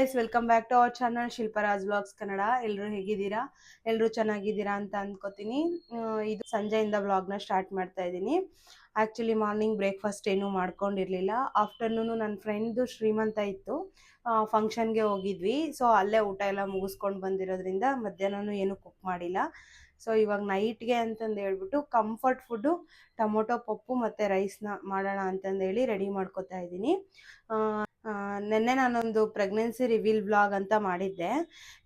Guys, welcome back to our channel Shilparaj vlogs Kannada. ಎಲ್ಲರೂ ಹೇಗಿದ್ದೀರಾ? ಎಲ್ಲರೂ ಚೆನ್ನಾಗಿದ್ದೀರಾ ಅಂತ ಅಂದ್ಕೋತೀನಿ. ಇದು ಸಂಜೆಯಿಂದ ವ್ಲಾಗ್ನ ಸ್ಟಾರ್ಟ್ ಮಾಡ್ತಾ ಇದ್ದೀನಿ. ಆ್ಯಕ್ಚುಲಿ ಮಾರ್ನಿಂಗ್ ಬ್ರೇಕ್ಫಾಸ್ಟ್ ಏನೂ ಮಾಡ್ಕೊಂಡಿರಲಿಲ್ಲ. ಆಫ್ಟರ್ನೂನು ನನ್ನ ಫ್ರೆಂಡ್ದು ಶ್ರೀಮಂತ ಇತ್ತು, ಫಂಕ್ಷನ್ಗೆ ಹೋಗಿದ್ವಿ. ಸೊ ಅಲ್ಲೇ ಊಟ ಎಲ್ಲ ಮುಗಿಸ್ಕೊಂಡು ಬಂದಿರೋದ್ರಿಂದ ಮಧ್ಯಾಹ್ನನೂ ಏನೂ ಕುಕ್ ಮಾಡಿಲ್ಲ. ಸೊ ಇವಾಗ ನೈಟ್ಗೆ ಅಂತಂದು ಹೇಳ್ಬಿಟ್ಟು ಕಂಫರ್ಟ್ ಫುಡ್ಡು ಟೊಮೊಟೊ ಪಪ್ಪು ಮತ್ತು ರೈಸ್ನ ಮಾಡೋಣ ಅಂತಂದೇಳಿ ರೆಡಿ ಮಾಡ್ಕೊತಾ ಇದ್ದೀನಿ. ನೆನ್ನೆ ನಾನೊಂದು ಪ್ರೆಗ್ನೆನ್ಸಿ ರಿವೀಲ್ ವ್ಲಾಗ್ ಅಂತ ಮಾಡಿದ್ದೆ.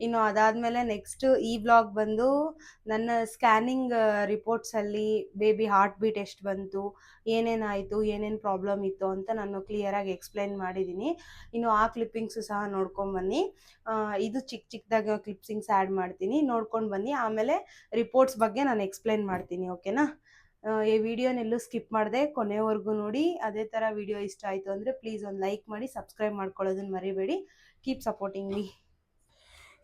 ಇನ್ನು ಅದಾದಮೇಲೆ ನೆಕ್ಸ್ಟ್ ಈ ವ್ಲಾಗ್ ಬಂದು ನನ್ನ ಸ್ಕ್ಯಾನಿಂಗ್ ರಿಪೋರ್ಟ್ಸಲ್ಲಿ ಬೇಬಿ ಹಾರ್ಟ್ ಬೀಟ್ ಎಷ್ಟು ಬಂತು, ಏನೇನಾಯಿತು, ಏನೇನು ಪ್ರಾಬ್ಲಮ್ ಇತ್ತು ಅಂತ ನಾನು ಕ್ಲಿಯರಾಗಿ ಎಕ್ಸ್ಪ್ಲೈನ್ ಮಾಡಿದ್ದೀನಿ. ಇನ್ನು ಆ ಕ್ಲಿಪ್ಪಿಂಗ್ಸು ಸಹ ನೋಡ್ಕೊಂಬನ್ನಿ. ಇದು ಚಿಕ್ಕದಾಗಿ ಕ್ಲಿಪ್ಸಿಂಗ್ಸ್ ಆ್ಯಡ್ ಮಾಡ್ತೀನಿ, ನೋಡ್ಕೊಂಡು ಬನ್ನಿ. ಆಮೇಲೆ ರಿಪೋರ್ಟ್ಸ್ ಬಗ್ಗೆ ನಾನು ಎಕ್ಸ್ಪ್ಲೈನ್ ಮಾಡ್ತೀನಿ, ಓಕೆನಾ? ಈ ವಿಡಿಯೋನೆಲ್ಲೂ ಸ್ಕಿಪ್ ಮಾಡಿದೆ, ಕೊನೆವರೆಗೂ ನೋಡಿ. ಅದೇ ಥರ ವಿಡಿಯೋ ಇಷ್ಟ ಆಯಿತು ಅಂದರೆ ಪ್ಲೀಸ್ ಒಂದು ಲೈಕ್ ಮಾಡಿ, ಸಬ್ಸ್ಕ್ರೈಬ್ ಮಾಡ್ಕೊಳ್ಳೋದನ್ನ ಮರಿಬೇಡಿ. Keep supporting me.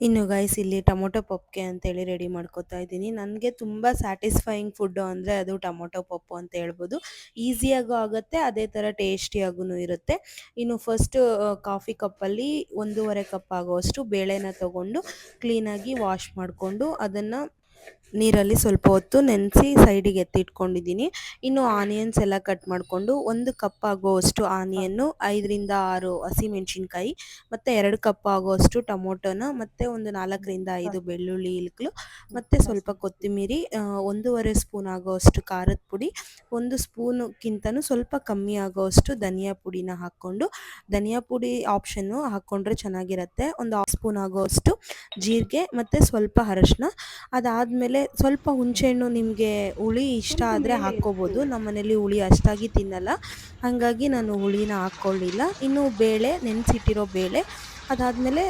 ಇನ್ನು ಗೈಸ್, ಇಲ್ಲಿ ಟೊಮೊಟೊ ಪಪ್ಗೆ ಅಂತೇಳಿ ರೆಡಿ ಮಾಡ್ಕೊತಾ ಇದ್ದೀನಿ. ನನಗೆ ತುಂಬ ಸ್ಯಾಟಿಸ್ಫೈಯಿಂಗ್ ಫುಡ್ಡು ಅಂದರೆ ಅದು ಟೊಮೊಟೊ ಪಪ್ಪು ಅಂತ ಹೇಳ್ಬೋದು. ಈಸಿಯಾಗೂ ಆಗುತ್ತೆ, ಅದೇ ಥರ ಟೇಸ್ಟಿಯಾಗೂ ಇರುತ್ತೆ. ಇನ್ನು ಫಸ್ಟು ಕಾಫಿ ಕಪ್ಪಲ್ಲಿ 1.5 ಕಪ್ ಆಗೋವಷ್ಟು ಬೇಳೆನ ತೊಗೊಂಡು ಕ್ಲೀನಾಗಿ ವಾಶ್ ಮಾಡಿಕೊಂಡು ಅದನ್ನು ನೀರಲ್ಲಿ ಸ್ವಲ್ಪ ಹೊತ್ತು ನೆನೆಸಿ ಸೈಡಿಗೆ ಎತ್ತಿಟ್ಕೊಂಡಿದ್ದೀನಿ. ಇನ್ನು ಆನಿಯನ್ಸ್ ಎಲ್ಲ ಕಟ್ ಮಾಡಿಕೊಂಡು 1 ಕಪ್ ಆಗೋವಷ್ಟು ಆನಿಯನ್ನು, 5ರಿಂದ 6 ಹಸಿಮೆಣಸಿನ್ಕಾಯಿ ಮತ್ತು 2 ಕಪ್ ಆಗೋವಷ್ಟು ಟೊಮೊಟೊನ ಮತ್ತು ಒಂದು 4ರಿಂದ 5 ಬೆಳ್ಳುಳ್ಳಿ ಇಲ್ಕಲು ಮತ್ತು ಸ್ವಲ್ಪ ಕೊತ್ತಂಬರಿ, 1.5 ಸ್ಪೂನ್ ಆಗೋವಷ್ಟು ಖಾರದ ಪುಡಿ, 1 ಸ್ಪೂನ್ಗಿಂತನೂ ಸ್ವಲ್ಪ ಕಮ್ಮಿ ಆಗೋವಷ್ಟು ಧನಿಯಾ ಪುಡಿನ ಹಾಕ್ಕೊಂಡು, ಧನಿಯಾ ಪುಡಿ ಆಪ್ಷನ್ನು ಹಾಕ್ಕೊಂಡ್ರೆ ಚೆನ್ನಾಗಿರುತ್ತೆ. ಒಂದು 1/2 ಸ್ಪೂನ್ ಆಗೋವಷ್ಟು ಜೀರಿಗೆ ಮತ್ತು ಸ್ವಲ್ಪ ಅರಶಿನ. ಅದಾದಮೇಲೆ ಸ್ವಲ್ಪ ಹುಣಸೆಹಣ್ಣು, ನಿಮಗೆ ಹುಳಿ ಇಷ್ಟ ಆದರೆ ಹಾಕ್ಕೋಬೋದು. ನಮ್ಮ ಮನೇಲಿ ಹುಳಿ ಅಷ್ಟಾಗಿ ತಿನ್ನಲ್ಲ, ಹಾಗಾಗಿ ನಾನು ಹುಳಿನ ಹಾಕ್ಕೊಳ್ಳಿಲ್ಲ. ಇನ್ನು ಬೇಳೆ, ನೆನೆಸಿಟ್ಟಿರೋ ಬೇಳೆ, ಅದಾದಮೇಲೆ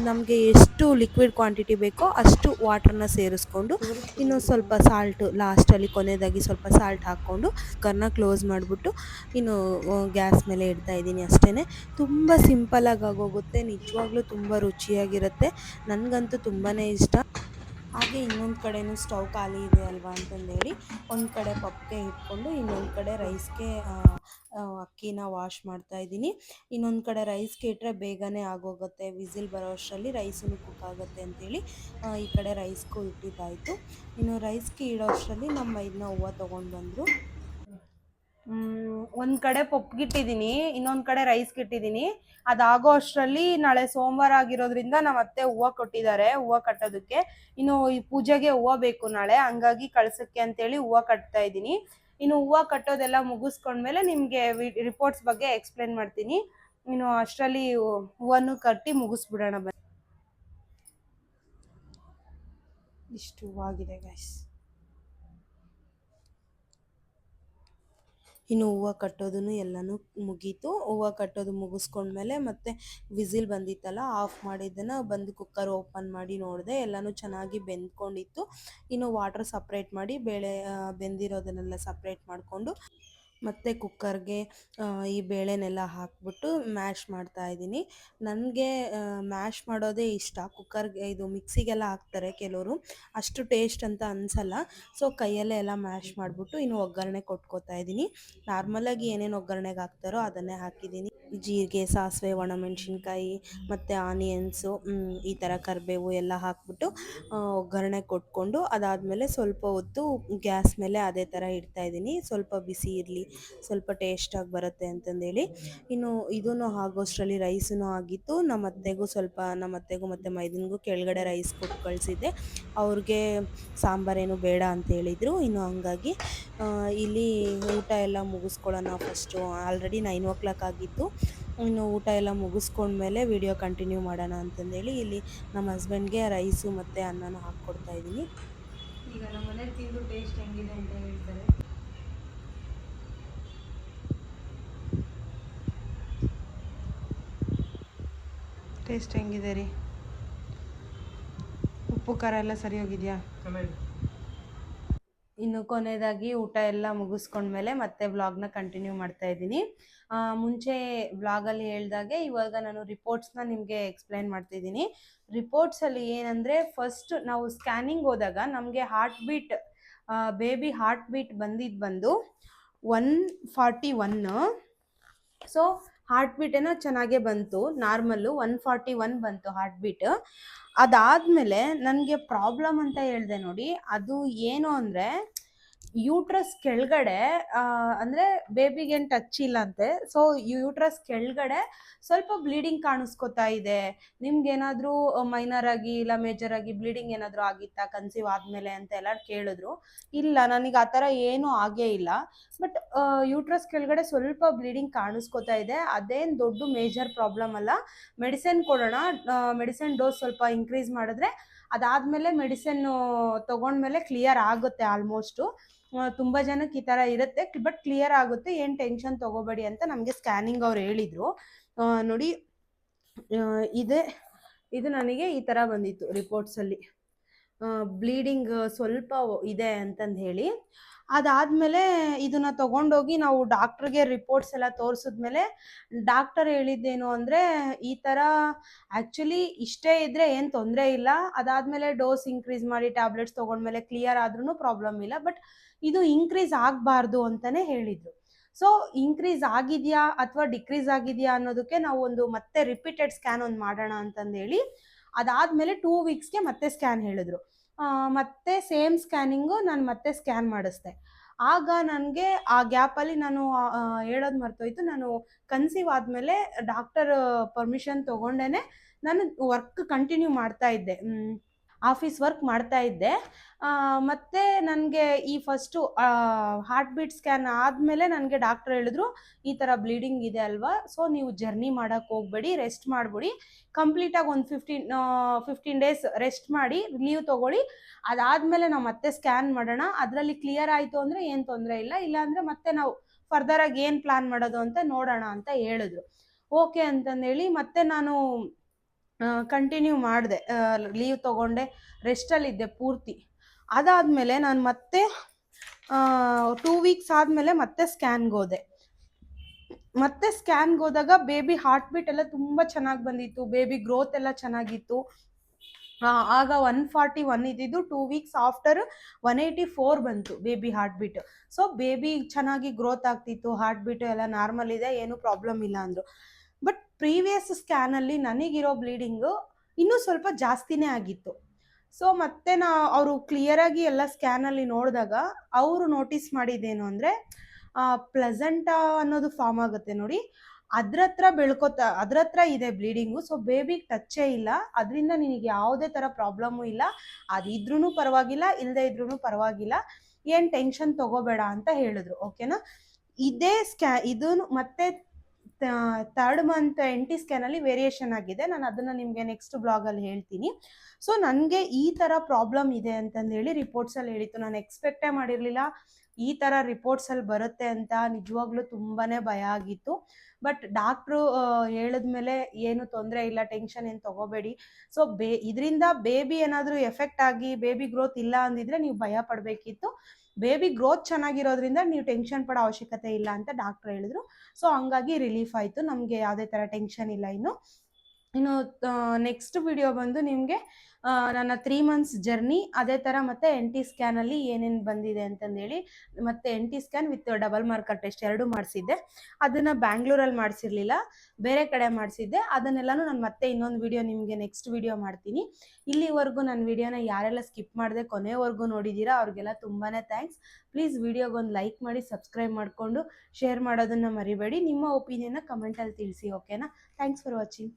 ನಮಗೆ ಎಷ್ಟು ಲಿಕ್ವಿಡ್ ಕ್ವಾಂಟಿಟಿ ಬೇಕೋ ಅಷ್ಟು ವಾಟ್ರನ್ನ ಸೇರಿಸ್ಕೊಂಡು, ಇನ್ನು ಸ್ವಲ್ಪ ಸಾಲ್ಟು ಲಾಸ್ಟಲ್ಲಿ ಕೊನೆಯದಾಗಿ ಸ್ವಲ್ಪ ಸಾಲ್ಟ್ ಹಾಕ್ಕೊಂಡು ಕುಕ್ಕರ್ನ ಕ್ಲೋಸ್ ಮಾಡಿಬಿಟ್ಟು ಇನ್ನು ಗ್ಯಾಸ್ ಮೇಲೆ ಇಡ್ತಾ ಇದ್ದೀನಿ. ಅಷ್ಟೇ, ತುಂಬ ಸಿಂಪಲಾಗಿ ಆಗೋಗುತ್ತೆ. ನಿಜವಾಗ್ಲೂ ತುಂಬ ರುಚಿಯಾಗಿರುತ್ತೆ. ನನಗಂತೂ ತುಂಬಾ ಇಷ್ಟ. ಹಾಗೆ ಇನ್ನೊಂದು ಕಡೆನೂ ಸ್ಟವ್ ಖಾಲಿ ಇದೆ ಅಲ್ವಾ ಅಂತಂದೇಳಿ ಒಂದು ಕಡೆ ಪಪ್ಗೆ ಇಟ್ಕೊಂಡು ಇನ್ನೊಂದು ಕಡೆ ರೈಸ್ಗೆ ಅಕ್ಕಿನ ವಾಶ್ ಮಾಡ್ತಾ ಇದ್ದೀನಿ. ಇನ್ನೊಂದು ಕಡೆ ರೈಸ್ಗೆ ಇಟ್ಟರೆ ಬೇಗನೆ ಆಗೋಗುತ್ತೆ, ವಿಸಿಲ್ ಬರೋ ಅಷ್ಟರಲ್ಲಿ ರೈಸೂ ಕುಕ್ ಆಗುತ್ತೆ ಅಂತೇಳಿ ಈ ಕಡೆ ರೈಸ್ಗೂ ಇಟ್ಟಿದ್ದಾಯಿತು. ಇನ್ನು ರೈಸ್ಗೆ ಇಡೋ ಅಷ್ಟರಲ್ಲಿ ನಮ್ಮ ಇದನ್ನ ಹೂವು ತೊಗೊಂಡು ಬಂದರು. ಒಂದು ಕಡೆ ಪಪ್ಗಿಟ್ಟಿದ್ದೀನಿ, ಇನ್ನೊಂದು ಕಡೆ ರೈಸ್ಗೆ ಇಟ್ಟಿದ್ದೀನಿ. ಅದಾಗೋ ಅಷ್ಟರಲ್ಲಿ ನಾಳೆ ಸೋಮವಾರ ಆಗಿರೋದ್ರಿಂದ ನಮ್ಮ ಅತ್ತೆ ಹೂವು ಕೊಟ್ಟಿದ್ದಾರೆ, ಹೂವು ಕಟ್ಟೋದಕ್ಕೆ. ಇನ್ನು ಈ ಪೂಜೆಗೆ ಹೂವು ಬೇಕು ನಾಳೆ, ಹಂಗಾಗಿ ಕಳ್ಸೋಕ್ಕೆ ಅಂತೇಳಿ ಹೂವು ಕಟ್ತಾ ಇದ್ದೀನಿ. ಇನ್ನು ಹೂವು ಕಟ್ಟೋದೆಲ್ಲ ಮುಗಿಸ್ಕೊಂಡ್ಮೇಲೆ ನಿಮಗೆ ರಿಪೋರ್ಟ್ಸ್ ಬಗ್ಗೆ ಎಕ್ಸ್ಪ್ಲೇನ್ ಮಾಡ್ತೀನಿ. ಇನ್ನು ಅಷ್ಟರಲ್ಲಿ ಹೂವನ್ನು ಕಟ್ಟಿ ಮುಗಿಸ್ಬಿಡೋಣ ಬನ್ನಿ. ಇಷ್ಟು ಹೂವಾಗಿದೆ ಗೈಸ್. ಇನ್ನು ಹೂವು ಕಟ್ಟೋದನ್ನು ಎಲ್ಲನೂ ಮುಗೀತು. ಹೂವು ಕಟ್ಟೋದು ಮುಗಿಸ್ಕೊಂಡ್ಮೇಲೆ ಮತ್ತೆ ವಿಸಿಲ್ ಬಂದಿತ್ತಲ್ಲ, ಆಫ್ ಮಾಡಿದ್ದನ್ನು ಬಂದು ಕುಕ್ಕರ್ ಓಪನ್ ಮಾಡಿ ನೋಡಿದೆ, ಎಲ್ಲನೂ ಚೆನ್ನಾಗಿ ಬೆಂದ್ಕೊಂಡಿತ್ತು. ಇನ್ನು ವಾಟ್ರ್ ಸಪ್ರೇಟ್ ಮಾಡಿ ಬೇಳೆ ಬೆಂದಿರೋದನ್ನೆಲ್ಲ ಸಪ್ರೇಟ್ ಮಾಡಿಕೊಂಡು ಮತ್ತು ಕುಕ್ಕರ್ಗೆ ಈ ಬೇಳೆನೆಲ್ಲ ಹಾಕ್ಬಿಟ್ಟು ಮ್ಯಾಶ್ ಮಾಡ್ತಾ ಇದ್ದೀನಿ. ನನಗೆ ಮ್ಯಾಶ್ ಮಾಡೋದೇ ಇಷ್ಟ. ಕುಕ್ಕರ್ಗೆ ಇದು ಮಿಕ್ಸಿಗೆಲ್ಲ ಹಾಕ್ತಾರೆ ಕೆಲವರು, ಅಷ್ಟು ಟೇಸ್ಟ್ ಅಂತ ಅನಿಸಲ್ಲ. ಸೊ ಕೈಯಲ್ಲೇ ಎಲ್ಲ ಮ್ಯಾಶ್ ಮಾಡಿಬಿಟ್ಟು ಇನ್ನು ಒಗ್ಗರಣೆ ಕೊಟ್ಕೋತಾ ಇದ್ದೀನಿ. ನಾರ್ಮಲಾಗಿ ಏನೇನು ಒಗ್ಗರಣೆಗೆ ಹಾಕ್ತಾರೋ ಅದನ್ನೇ ಹಾಕಿದ್ದೀನಿ. ಜೀರಿಗೆ, ಸಾಸಿವೆ, ಒಣಮೆಣ್ಸಿನ್ಕಾಯಿ ಮತ್ತು ಆನಿಯನ್ಸು, ಈ ಥರ ಕರಿಬೇವು ಎಲ್ಲ ಹಾಕ್ಬಿಟ್ಟು ಒಗ್ಗರಣೆ ಕೊಟ್ಕೊಂಡು ಅದಾದಮೇಲೆ ಸ್ವಲ್ಪ ಹೊತ್ತು ಗ್ಯಾಸ್ ಮೇಲೆ ಅದೇ ಥರ ಇಡ್ತಾಯಿದ್ದೀನಿ. ಸ್ವಲ್ಪ ಬಿಸಿ ಇರಲಿ, ಸ್ವಲ್ಪ ಟೇಸ್ಟಾಗಿ ಬರುತ್ತೆ ಅಂತಂದೇಳಿ. ಇನ್ನು ಇದೂ ಆಗೋಷ್ಟರಲ್ಲಿ ರೈಸೂ ಆಗಿತ್ತು. ನಮ್ಮ ಅತ್ತೆಗೂ ಮತ್ತು ಮೈದನಿಗೂ ಕೆಳಗಡೆ ರೈಸ್ ಕೊಟ್ಟು ಕಳಿಸಿದ್ದೆ. ಅವ್ರಿಗೆ ಸಾಂಬಾರೇನು ಬೇಡ ಅಂತ ಹೇಳಿದರು. ಇನ್ನು ಹಂಗಾಗಿ ಇಲ್ಲಿ ಊಟ ಎಲ್ಲ ಮುಗಿಸ್ಕೊಳ್ಳೋಣ ಫಸ್ಟು. ಆಲ್ರೆಡಿ 9 ಆಗಿತ್ತು. ಇನ್ನು ಊಟ ಎಲ್ಲ ಮುಗಿಸ್ಕೊಂಡ್ಮೇಲೆ ವಿಡಿಯೋ ಕಂಟಿನ್ಯೂ ಮಾಡೋಣ ಅಂತಂದೇಳಿ ಇಲ್ಲಿ ನಮ್ಮ ಹಸ್ಬೆಂಡ್ಗೆ ರೈಸು ಮತ್ತು ಅನ್ನನ ಹಾಕ್ಕೊಡ್ತಾ ಇದ್ದೀನಿ. ಈಗ ನಮ್ಮ ಮನೇಲಿ ತಿಂದು ಟೇಸ್ಟ್ ಹೆಂಗಿದೆ ಅಂತ ಹೇಳ್ತಾರೆ. ಟೇಸ್ಟ್ ಹೆಂಗಿದೆ ರೀ? ಉಪ್ಪು ಖಾರ ಎಲ್ಲ ಸರಿ ಹೋಗಿದೆಯಾ? ಇನ್ನು ಕೊನೆಯದಾಗಿ ಊಟ ಎಲ್ಲ ಮುಗಿಸ್ಕೊಂಡ್ಮೇಲೆ ಮತ್ತೆ ವ್ಲಾಗ್ನ ಕಂಟಿನ್ಯೂ ಮಾಡ್ತಾ ಇದ್ದೀನಿ. ಮುಂಚೆ ವ್ಲಾಗಲ್ಲಿ ಹೇಳ್ದಾಗೆ ಇವಾಗ ನಾನು ರಿಪೋರ್ಟ್ಸ್ನ ನಿಮಗೆ ಎಕ್ಸ್ಪ್ಲೈನ್ ಮಾಡ್ತಿದ್ದೀನಿ. ರಿಪೋರ್ಟ್ಸಲ್ಲಿ ಏನಂದರೆ, ಫಸ್ಟ್ ನಾವು ಸ್ಕ್ಯಾನಿಂಗ್ ಹೋದಾಗ ನಮಗೆ ಬೇಬಿ ಹಾರ್ಟ್ ಬೀಟ್ ಬಂದು 141. ಸೊ ಹಾರ್ಟ್ ಬೀಟ್ ಏನೋ ಚೆನ್ನಾಗೇ ಬಂತು, ನಾರ್ಮಲ್ಲು 141 ಬಂತು ಹಾರ್ಟ್ ಬೀಟ್. ಅದಾದ್ಮೇಲೆ ನನಗೆ ಪ್ರಾಬ್ಲಮ್ ಅಂತ ಹೇಳಿದೆ ನೋಡಿ, ಅದು ಏನು ಅಂದರೆ ಯೂಟ್ರಸ್ ಕೆಳಗಡೆ ಅಂದರೆ ಬೇಬಿಗೇನು ಟಚ್ ಇಲ್ಲ ಅಂತೆ, ಸೊ ಯೂಟ್ರಸ್ ಕೆಳಗಡೆ ಸ್ವಲ್ಪ ಬ್ಲೀಡಿಂಗ್ ಕಾಣಿಸ್ಕೊತಾ ಇದೆ. ನಿಮ್ಗೇನಾದರೂ ಮೈನರ್ ಆಗಿ ಇಲ್ಲ ಮೇಜರ್ ಆಗಿ ಬ್ಲೀಡಿಂಗ್ ಏನಾದರೂ ಆಗಿತ್ತಾ ಕನ್ಸೀವ್ ಆದಮೇಲೆ ಅಂತ ಎಲ್ಲ ಕೇಳಿದ್ರು. ಇಲ್ಲ, ನನಗೆ ಆ ಥರ ಏನೂ ಆಗೇ ಇಲ್ಲ. ಬಟ್ ಯೂಟ್ರಸ್ ಕೆಳಗಡೆ ಸ್ವಲ್ಪ ಬ್ಲೀಡಿಂಗ್ ಕಾಣಿಸ್ಕೊತಾ ಇದೆ, ಅದೇನು ದೊಡ್ಡ ಮೇಜರ್ ಪ್ರಾಬ್ಲಮ್ ಅಲ್ಲ. ಮೆಡಿಸಿನ್ ಕೊಡೋಣ, ಮೆಡಿಸಿನ್ ಡೋಸ್ ಸ್ವಲ್ಪ ಇನ್ಕ್ರೀಸ್ ಮಾಡಿದ್ರೆ ಅದಾದಮೇಲೆ ಮೆಡಿಸಿನ್ನು ತೊಗೊಂಡ್ಮೇಲೆ ಕ್ಲಿಯರ್ ಆಗುತ್ತೆ ಆಲ್ಮೋಸ್ಟು. ತುಂಬ ಜನಕ್ಕೆ ಈ ಥರ ಇರುತ್ತೆ, ಬಟ್ ಕ್ಲಿಯರ್ ಆಗುತ್ತೆ, ಏನು ಟೆನ್ಷನ್ ತೊಗೋಬೇಡಿ ಅಂತ ನಮಗೆ ಸ್ಕ್ಯಾನಿಂಗ್ ಅವ್ರು ಹೇಳಿದರು. ನೋಡಿ, ಇದು ನನಗೆ ಈ ಥರ ಬಂದಿತ್ತು ರಿಪೋರ್ಟ್ಸಲ್ಲಿ, ಬ್ಲೀಡಿಂಗ್ ಸ್ವಲ್ಪ ಇದೆ ಅಂತಂದು ಹೇಳಿ. ಅದಾದಮೇಲೆ ಇದನ್ನ ತೊಗೊಂಡೋಗಿ ನಾವು ಡಾಕ್ಟ್ರಿಗೆ ರಿಪೋರ್ಟ್ಸ್ ಎಲ್ಲ ತೋರಿಸಿದ್ಮೇಲೆ ಡಾಕ್ಟರ್ ಹೇಳಿದ್ದೇನು ಅಂದರೆ, ಈ ಥರ ಆ್ಯಕ್ಚುಲಿ ಇಷ್ಟೇ ಇದ್ದರೆ ಏನು ತೊಂದರೆ ಇಲ್ಲ, ಅದಾದಮೇಲೆ ಡೋಸ್ ಇನ್ಕ್ರೀಸ್ ಮಾಡಿ ಟ್ಯಾಬ್ಲೆಟ್ಸ್ ತೊಗೊಂಡ್ಮೇಲೆ ಕ್ಲಿಯರ್ ಆದ್ರೂ ಪ್ರಾಬ್ಲಮ್ ಇಲ್ಲ, ಬಟ್ ಇದು ಇನ್ಕ್ರೀಸ್ ಆಗಬಾರ್ದು ಅಂತಲೇ ಹೇಳಿದರು. ಸೊ ಇನ್ಕ್ರೀಸ್ ಆಗಿದೆಯಾ ಅಥವಾ ಡಿಕ್ರೀಸ್ ಆಗಿದೆಯಾ ಅನ್ನೋದಕ್ಕೆ ನಾವು ಒಂದು ಮತ್ತೆ ರಿಪೀಟೆಡ್ ಸ್ಕ್ಯಾನ್ ಒಂದು ಮಾಡೋಣ ಅಂತಂದೇಳಿ ಅದಾದಮೇಲೆ 2 ವೀಕ್ಸ್ಗೆ ಮತ್ತೆ ಸ್ಕ್ಯಾನ್ ಹೇಳಿದ್ರು. ಮತ್ತೆ ಸೇಮ್ ಸ್ಕ್ಯಾನಿಂಗು ನಾನು ಮತ್ತೆ ಸ್ಕ್ಯಾನ್ ಮಾಡಿಸ್ದೆ. ಆಗ ನನಗೆ ಆ ಗ್ಯಾಪಲ್ಲಿ ನಾನು ಹೇಳೋದು ಮರ್ತೋಯ್ತು, ನಾನು ಕನ್ಸೀವ್ ಆದಮೇಲೆ ಡಾಕ್ಟರ್ ಪರ್ಮಿಷನ್ ತೊಗೊಂಡೇ ನಾನು ವರ್ಕ್ ಕಂಟಿನ್ಯೂ ಮಾಡ್ತಾ ಇದ್ದೆ, ಆಫೀಸ್ ವರ್ಕ್ ಮಾಡ್ತಾ ಇದ್ದೆ. ಮತ್ತು ನನಗೆ ಈ ಫಸ್ಟು ಹಾರ್ಟ್ ಬೀಟ್ ಸ್ಕ್ಯಾನ್ ಆದಮೇಲೆ ನನಗೆ ಡಾಕ್ಟರ್ ಹೇಳಿದ್ರು, ಈ ಥರ ಬ್ಲೀಡಿಂಗ್ ಇದೆ ಅಲ್ವಾ, ಸೊ ನೀವು ಜರ್ನಿ ಮಾಡೋಕ್ಕೆ ಹೋಗ್ಬೇಡಿ, ರೆಸ್ಟ್ ಮಾಡಿಬಿಡಿ, ಕಂಪ್ಲೀಟಾಗಿ ಒಂದು 15 ಡೇಸ್ ರೆಸ್ಟ್ ಮಾಡಿ ಲೀವ್ ತೊಗೊಳ್ಳಿ, ಅದಾದಮೇಲೆ ನಾವು ಮತ್ತೆ ಸ್ಕ್ಯಾನ್ ಮಾಡೋಣ, ಅದರಲ್ಲಿ ಕ್ಲಿಯರ್ ಆಯಿತು ಅಂದರೆ ಏನು ತೊಂದರೆ ಇಲ್ಲ, ಇಲ್ಲಾಂದರೆ ಮತ್ತೆ ನಾವು ಫರ್ದರಾಗಿ ಏನು ಪ್ಲ್ಯಾನ್ ಮಾಡೋದು ಅಂತ ನೋಡೋಣ ಅಂತ ಹೇಳಿದ್ರು. ಓಕೆ ಅಂತಂದೇಳಿ ಮತ್ತೆ ನಾನು ಕಂಟಿನ್ಯೂ ಮಾಡಿದೆ, ಲೀವ್ ತೊಗೊಂಡೆ, ರೆಸ್ಟಲ್ಲಿದ್ದೆ ಪೂರ್ತಿ. ಅದಾದಮೇಲೆ ನಾನು ಮತ್ತೆ 2 ವೀಕ್ಸ್ ಆದಮೇಲೆ ಮತ್ತೆ ಸ್ಕ್ಯಾನ್ಗೆ ಹೋದೆ. ಮತ್ತೆ ಸ್ಕ್ಯಾನ್ಗೆ ಹೋದಾಗ ಬೇಬಿ ಹಾರ್ಟ್ ಬೀಟ್ ಎಲ್ಲ ತುಂಬ ಚೆನ್ನಾಗಿ ಬಂದಿತ್ತು, ಬೇಬಿ ಗ್ರೋತ್ ಎಲ್ಲ ಚೆನ್ನಾಗಿತ್ತು. ಆಗ 141 ಇದ್ದಿದ್ದು 2 ವೀಕ್ಸ್ ಆಫ್ಟರ್ 184 ಬಂತು baby heart beat. So baby ಚೆನ್ನಾಗಿ ಗ್ರೋತ್ ಆಗ್ತಿತ್ತು, ಹಾರ್ಟ್ ಬೀಟು ಎಲ್ಲ ನಾರ್ಮಲ್ ಇದೆ, ಏನೂ ಪ್ರಾಬ್ಲಮ್ ಇಲ್ಲ ಅಂದರು. ಬಟ್ ಪ್ರೀವಿಯಸ್ ಸ್ಕ್ಯಾನಲ್ಲಿ ನನಗಿರೋ ಬ್ಲೀಡಿಂಗು ಇನ್ನೂ ಸ್ವಲ್ಪ ಜಾಸ್ತಿನೇ ಆಗಿತ್ತು. ಸೊ ಮತ್ತೆ ಅವರು ಕ್ಲಿಯರಾಗಿ ಎಲ್ಲ ಸ್ಕ್ಯಾನಲ್ಲಿ ನೋಡಿದಾಗ ಅವರು ನೋಟಿಸ್ ಮಾಡಿದ್ದೇನು ಅಂದರೆ, ಪ್ಲೆಸೆಂಟಾ ಅನ್ನೋದು ಫಾರ್ಮ್ ಆಗುತ್ತೆ ನೋಡಿ, ಅದ್ರ ಹತ್ರ ಇದೆ ಬ್ಲೀಡಿಂಗು. ಸೊ ಬೇಬಿಗೆ ಟಚ್ಚೇ ಇಲ್ಲ, ಅದರಿಂದ ನಿನಗೆ ಯಾವುದೇ ಥರ ಪ್ರಾಬ್ಲಮ್ಮು ಇಲ್ಲ, ಅದಿದ್ರೂ ಪರವಾಗಿಲ್ಲ, ಇಲ್ಲದೆ ಇದ್ರೂ ಪರವಾಗಿಲ್ಲ, ಏನು ಟೆನ್ಷನ್ ತೊಗೋಬೇಡ ಅಂತ ಹೇಳಿದ್ರು. ಓಕೆನಾ. ಇದೇ ಇದು ಮತ್ತೆ 3rd ಮಂತ್ NT ಸ್ಕ್ಯಾನಲ್ಲಿ ವೇರಿಯೇಷನ್ ಆಗಿದೆ, ನಾನು ಅದನ್ನು ನಿಮಗೆ ನೆಕ್ಸ್ಟ್ ಬ್ಲಾಗಲ್ಲಿ ಹೇಳ್ತೀನಿ. ಸೊ ನನಗೆ ಈ ಥರ ಪ್ರಾಬ್ಲಮ್ ಇದೆ ಅಂತಂದೇಳಿ ರಿಪೋರ್ಟ್ಸಲ್ಲಿ ಹೇಳಿತ್ತು. ನಾನು ಎಕ್ಸ್ಪೆಕ್ಟೇ ಮಾಡಿರಲಿಲ್ಲ ಈ ಥರ ರಿಪೋರ್ಟ್ಸಲ್ಲಿ ಬರುತ್ತೆ ಅಂತ, ನಿಜವಾಗ್ಲೂ ತುಂಬಾ ಭಯ ಆಗಿತ್ತು. ಬಟ್ ಡಾಕ್ಟ್ರು ಹೇಳಿದ್ಮೇಲೆ ಏನು ತೊಂದರೆ ಇಲ್ಲ, ಟೆನ್ಷನ್ ಏನು ತೊಗೋಬೇಡಿ, ಸೊ ಇದರಿಂದ ಬೇಬಿ ಏನಾದರೂ ಎಫೆಕ್ಟ್ ಆಗಿ ಬೇಬಿ ಗ್ರೋತ್ ಇಲ್ಲ ಅಂದಿದ್ರೆ ನೀವು ಭಯ ಪಡಬೇಕಿತ್ತು, ಬೇಬಿ ಗ್ರೋತ್ ಚೆನ್ನಾಗಿರೋದ್ರಿಂದ ನೀವು ಟೆನ್ಷನ್ ಪಡೋ ಅವಶ್ಯಕತೆ ಇಲ್ಲ ಅಂತ ಡಾಕ್ಟ್ರ್ ಹೇಳಿದ್ರು. ಸೊ ಹಂಗಾಗಿ ರಿಲೀಫ್ ಆಯಿತು, ನಮಗೆ ಯಾವುದೇ ಥರ ಟೆನ್ಷನ್ ಇಲ್ಲ. ಇನ್ನು ನೆಕ್ಸ್ಟ್ ವಿಡಿಯೋ ಬಂದು ನಿಮಗೆ ನನ್ನ 3 ಮಂತ್ಸ್ ಜರ್ನಿ, ಅದೇ ಥರ ಮತ್ತು NT ಸ್ಕ್ಯಾನಲ್ಲಿ ಏನೇನು ಬಂದಿದೆ ಅಂತಂದೇಳಿ, ಮತ್ತು NT scan with double marker test 2 ಮಾಡಿಸಿದ್ದೆ. ಅದನ್ನು ಬ್ಯಾಂಗ್ಳೂರಲ್ಲಿ ಮಾಡಿಸಿರಲಿಲ್ಲ, ಬೇರೆ ಕಡೆ ಮಾಡಿಸಿದ್ದೆ. ಅದನ್ನೆಲ್ಲನೂ ನಾನು ಮತ್ತೆ ಇನ್ನೊಂದು ವಿಡಿಯೋ ನಿಮಗೆ ನೆಕ್ಸ್ಟ್ ವಿಡಿಯೋ ಮಾಡ್ತೀನಿ. ಇಲ್ಲಿವರೆಗೂ ನನ್ನ ವಿಡಿಯೋನ ಯಾರೆಲ್ಲ ಸ್ಕಿಪ್ ಮಾಡಿದೆ ಕೊನೆವರೆಗೂ ನೋಡಿದ್ದೀರಾ ಅವ್ರಿಗೆಲ್ಲ ತುಂಬಾ ಥ್ಯಾಂಕ್ಸ್. ಪ್ಲೀಸ್ ವಿಡಿಯೋಗೊಂದು ಲೈಕ್ ಮಾಡಿ, ಸಬ್ಸ್ಕ್ರೈಬ್ ಮಾಡಿಕೊಂಡು ಶೇರ್ ಮಾಡೋದನ್ನು ಮರಿಬೇಡಿ. ನಿಮ್ಮ ಒಪಿನಿಯನ್ನ ಕಮೆಂಟಲ್ಲಿ ತಿಳಿಸಿ. ಓಕೆನಾ. Thanks for watching.